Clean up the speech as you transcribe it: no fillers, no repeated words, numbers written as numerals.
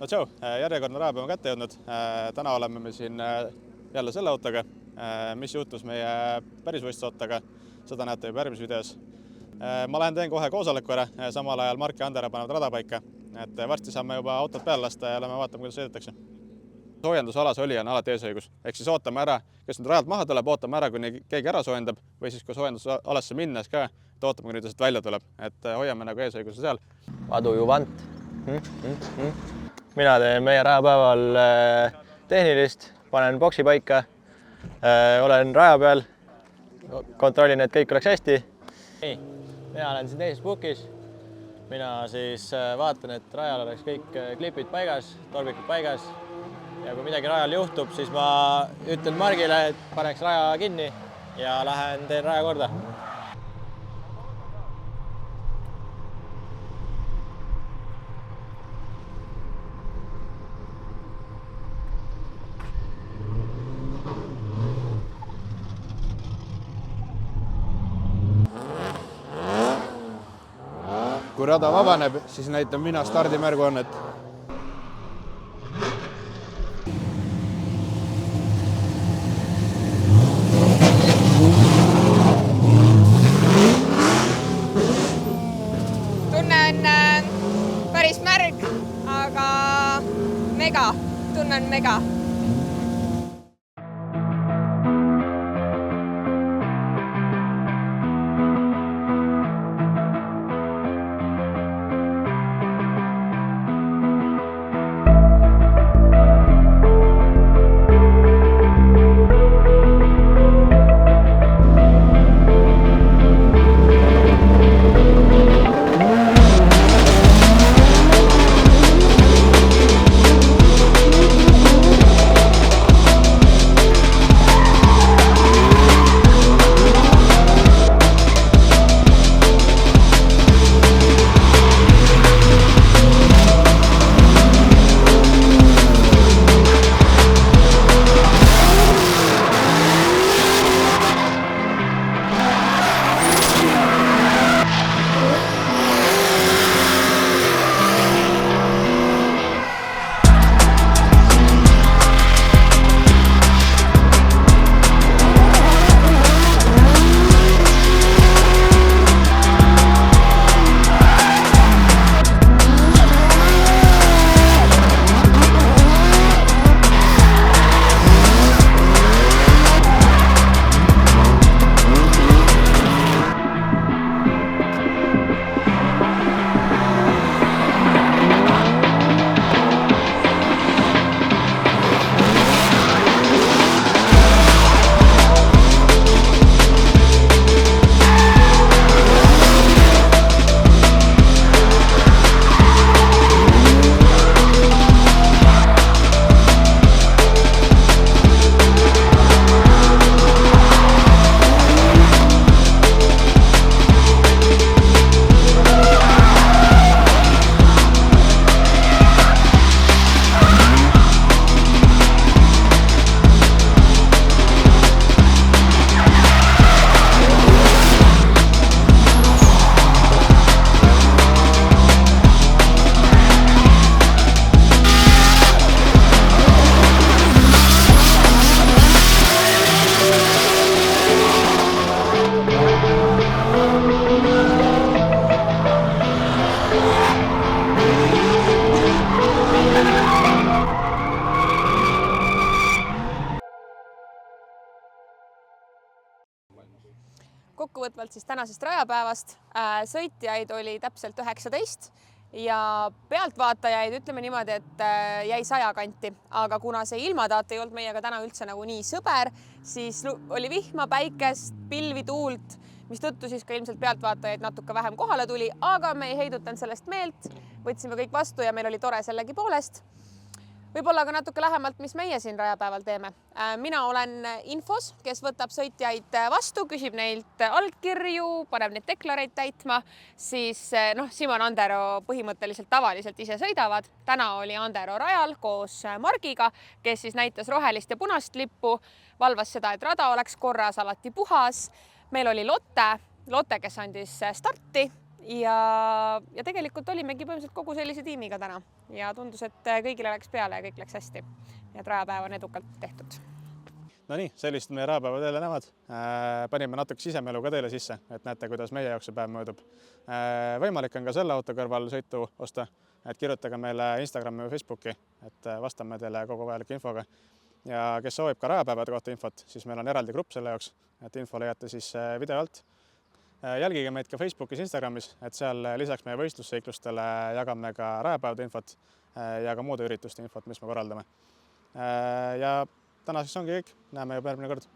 No tšau, järjekordne rajapäev on kätte jõudnud. Täna oleme me siin jälle selle autoga, mis juhtus meie pärisvõistlusottaga. Seda näete juba järgmises videos. Ma lähen teen kohe koosoleku ära, samal ajal Mark ja Andere panevad rada paika. Et varsti saame juba autot peale lasta ja lähme vaatame, kuidas sõidetakse. Soojendusalas oli on alati eesõigus. Ehk siis ootame ära, kes nüüd rajalt maha tuleb, ootame ära, kuni keegi ära soojendab või siis kui soojendusalasse minnes ka, et ootame, kuni ta sealt välja tuleb. Et hoiame nagu eesõiguse seal. Adujuvant. Mina teen meie rajapäeval tehnilist, panen boksi paika, olen raja peal, kontrollin, et kõik oleks hästi. Nii, mina olen siin teises pukis. Mina siis vaatan, et rajal oleks kõik klipid paigas, torbikud paigas. Ja kui midagi rajal juhtub, siis ma ütlen Margile, et paneks raja kinni ja lähen teen raja korda. Kui rada vabaneb, siis näitan mina stardimärguannet. Tunne on päris märg, aga mega. Tunne on mega. Kokkuvõtvalt siis tänasest rajapäevast. Sõitjaid oli täpselt 19 ja pealtvaatajaid ütleme niimoodi, et jäi 100 kanti. Aga kuna see ilmataat ei olnud meiega täna üldse nagu nii sõber, siis oli vihma, päikest, pilvi, tuult, mis tõttu siis ka ilmselt pealtvaatajaid natuke vähem kohale tuli, aga me ei heidutanud sellest meelt, võtsime kõik vastu ja meil oli tore sellegi poolest. Võib-olla ka natuke lähemalt, mis meie siin rajapäeval teeme. Mina olen infos, kes võtab sõitjaid vastu, küsib neilt allkirju, paneb neid deklareid täitma, siis Simon Andero põhimõtteliselt tavaliselt ise sõidavad. Täna oli Andero rajal koos Margiga, kes siis näitas rohelist ja punast lippu, valvas seda, et rada oleks korras, alati puhas. Meil oli Lotte, kes andis starti ja tegelikult olimegi põhimõtteliselt kogu sellise tiimiga täna ja tundus, et kõigile läks peale ja kõik läks hästi. Ja et rajapäev on edukalt tehtud. No nii, sellist meie rajapäeva teile näevad. Panime natuke sisemelu ka teile sisse, et näete, kuidas meie jaoks see päev mõõdub. Võimalik on ka selle auto kõrval sõitu osta, et kirjutage meile Instagrami või Facebooki, et vastame teile kogu vajaliku infoga. Ja kes soovib ka rajapäevade kohta infot, siis meil on eraldi grupp selle jaoks, et info leiate siis video alt. Jälgige meid ka Facebookis, Instagramis, et seal lisaks meie võistlusseiklustele jagame ka rajapäevade infot ja ka muude ürituste infot, mis me korraldame. Ja tänaseks ongi kõik, näeme juba järgmine kord.